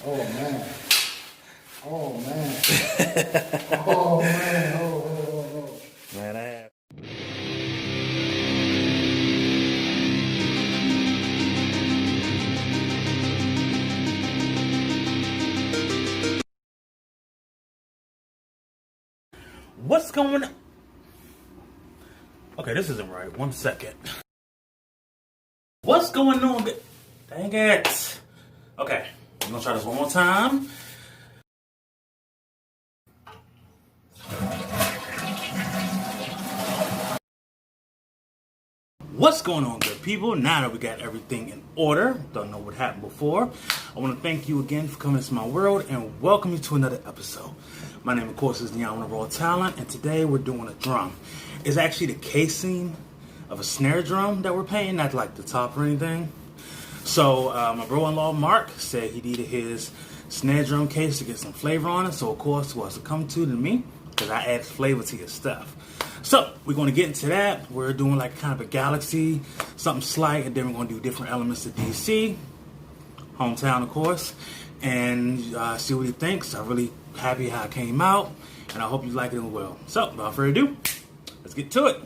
Oh man. Oh man. Oh man. Oh. Man, I have. What's going on? Okay, this isn't right. 1 second. What's going on? Dang it. Okay, I'm gonna try this one more time. What's going on, good people? Now that we got everything in order, don't know what happened before, I want to thank you again for coming into my world and welcome you to another episode. My name, of course, is Neon of Raw Talent, and today we're doing a drum. It's actually the casing of a snare drum that we're painting, not like the top or anything. So my bro-in-law Mark said he needed his snare drum case to get some flavor on it. So of course, who else to come to than me? Because I add flavor to your stuff. So we're going to get into that. We're doing like kind of a galaxy, something slight, and then we're going to do different elements of DC, hometown of course, and see what he thinks. I'm really happy how it came out, and I hope you like it as well. So without further ado, let's get to it.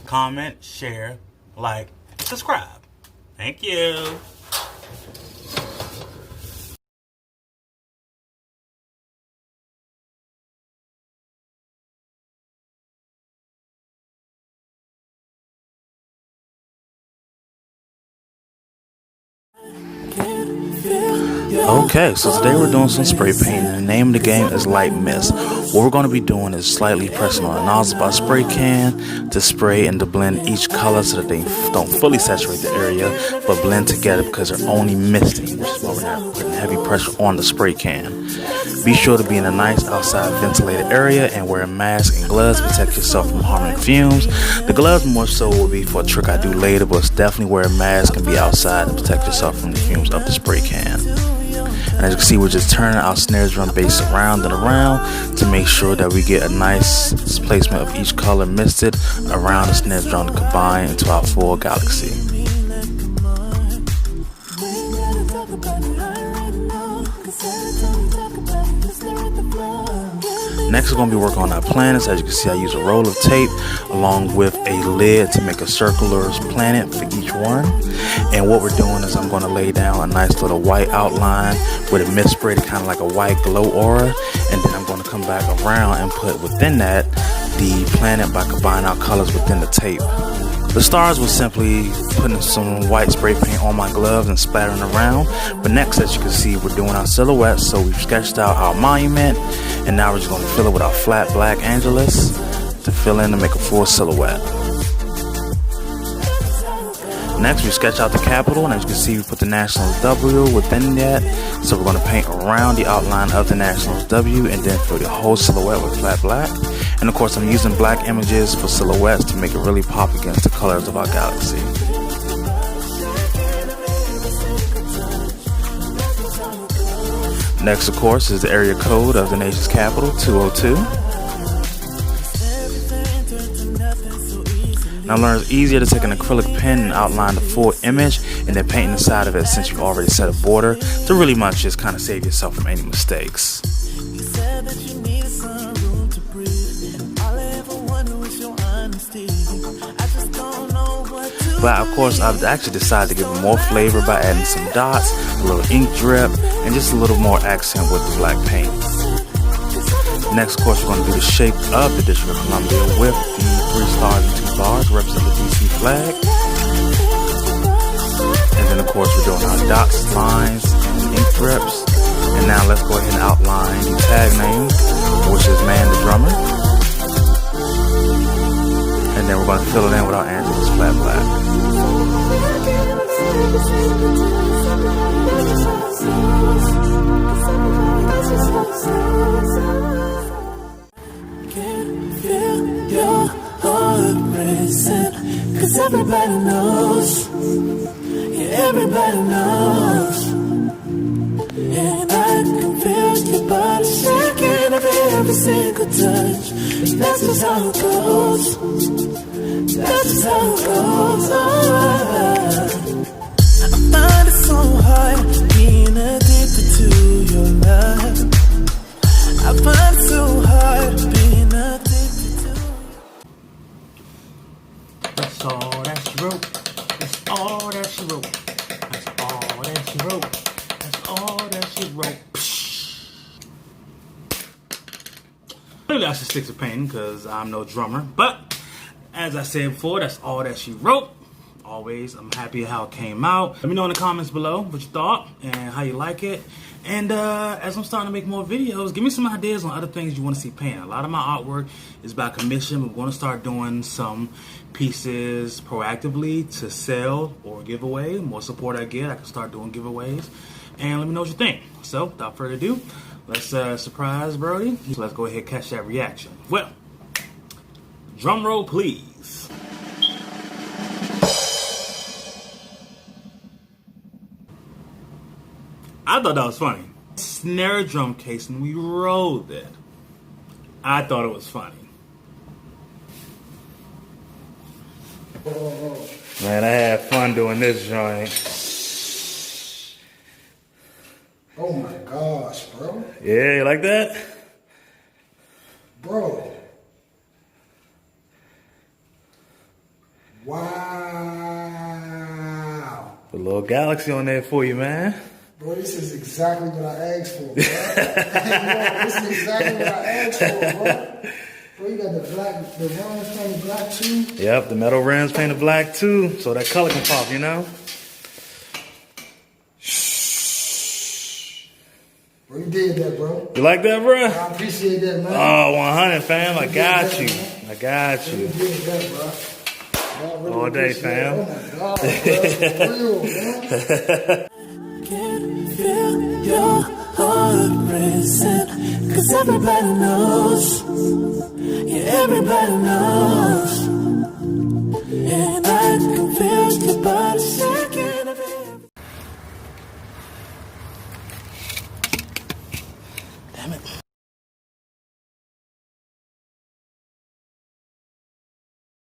Comment, share, like, subscribe. Thank you. Okay, so today we're doing some spray painting. The name of the game is Light Mist. What we're going to be doing is slightly pressing on a nozzle by spray can to spray and to blend each color so that they don't fully saturate the area, but blend together because they're only misting, which is why we're not putting heavy pressure on the spray can. Be sure to be in a nice outside ventilated area and wear a mask and gloves to protect yourself from harming fumes. The gloves more so will be for a trick I do later, but definitely wear a mask and be outside to protect yourself from the fumes of the spray can. And as you can see, we're just turning our snare drum base around and around to make sure that we get a nice placement of each color misted around the snare drum to combine into our full galaxy. Next, we're going to be working on our planets. As you can see, I use a roll of tape along with a lid to make a circular planet for each one. And what we're doing is I'm going to lay down a nice little white outline with a mist spray to kind of like a white glow aura. And then I'm going to come back around and put within that the planet by combining our colors within the tape. The stars was simply putting some white spray paint on my gloves and splattering around. But next, as you can see, we're doing our silhouettes. So we've sketched out our monument, and now we're just going to fill it with our flat black angelus to fill in to make a full silhouette. Next, we sketch out the Capitol, and as you can see, we put the Nationals W within that. So we're going to paint around the outline of the Nationals W and then fill the whole silhouette with flat black. And of course, I'm using black images for silhouettes to make it really pop against the colors of our galaxy. Next, of course, is the area code of the nation's capital, 202. Now learn it's easier to take an acrylic pen and outline the full image and then paint inside of it since you've already set a border to really much just kind of save yourself from any mistakes. But of course, I've actually decided to give it more flavor by adding some dots, a little ink drip, and just a little more accent with the black paint. Next, of course, we're going to do the shape of the District of Columbia with the 3 stars and 2 bars representing the DC flag. And then, of course, we're doing our dots, lines, and ink drips. And now let's go ahead and outline the tag name, which is Man the Drummer. And then we're going to fill it in with our angelus flat black. Cause everybody knows, yeah, everybody knows. And I can feel your body shaking of every single touch. That's just how it goes. That's just how it goes. Oh, I find it so hard being addicted to your love. I find it so hard being addicted to. That's all that she wrote. That's all that she wrote. That's all that she wrote. That's all that she wrote. Maybe I should stick to painting because I'm no drummer. But as I said before, that's all that she wrote. Always, I'm happy how it came out. Let me know in the comments below what you thought and how you like it. And as I'm starting to make more videos, give me some ideas on other things you want to see painted. A lot of my artwork is by commission. We're going to start doing some pieces proactively to sell or give away. The more support I get, I can start doing giveaways. And let me know what you think. So, without further ado, let's surprise Brody. So let's go ahead and catch that reaction. Well, drum roll, please. I thought that was funny. Snare drum case, and we rolled it. I thought it was funny. Man, I had fun doing this joint. Oh my gosh, bro. Yeah, you like that? Bro. Wow. A little galaxy on there for you, man. Bro, this is exactly what I asked for, bro. This is exactly what I asked for, bro. Bro, you got the rims painted black too? Yep, the metal rims painted black too, so that color can pop, you know? Bro, you did that, bro. You like that, bro? I appreciate that, man. Oh, 100, fam. I got you. I got You you. did that, bro. Really All day, fam. Oh my God, bro. For real, man. Can feel your heart racing. Cause everybody knows. Yeah, everybody knows.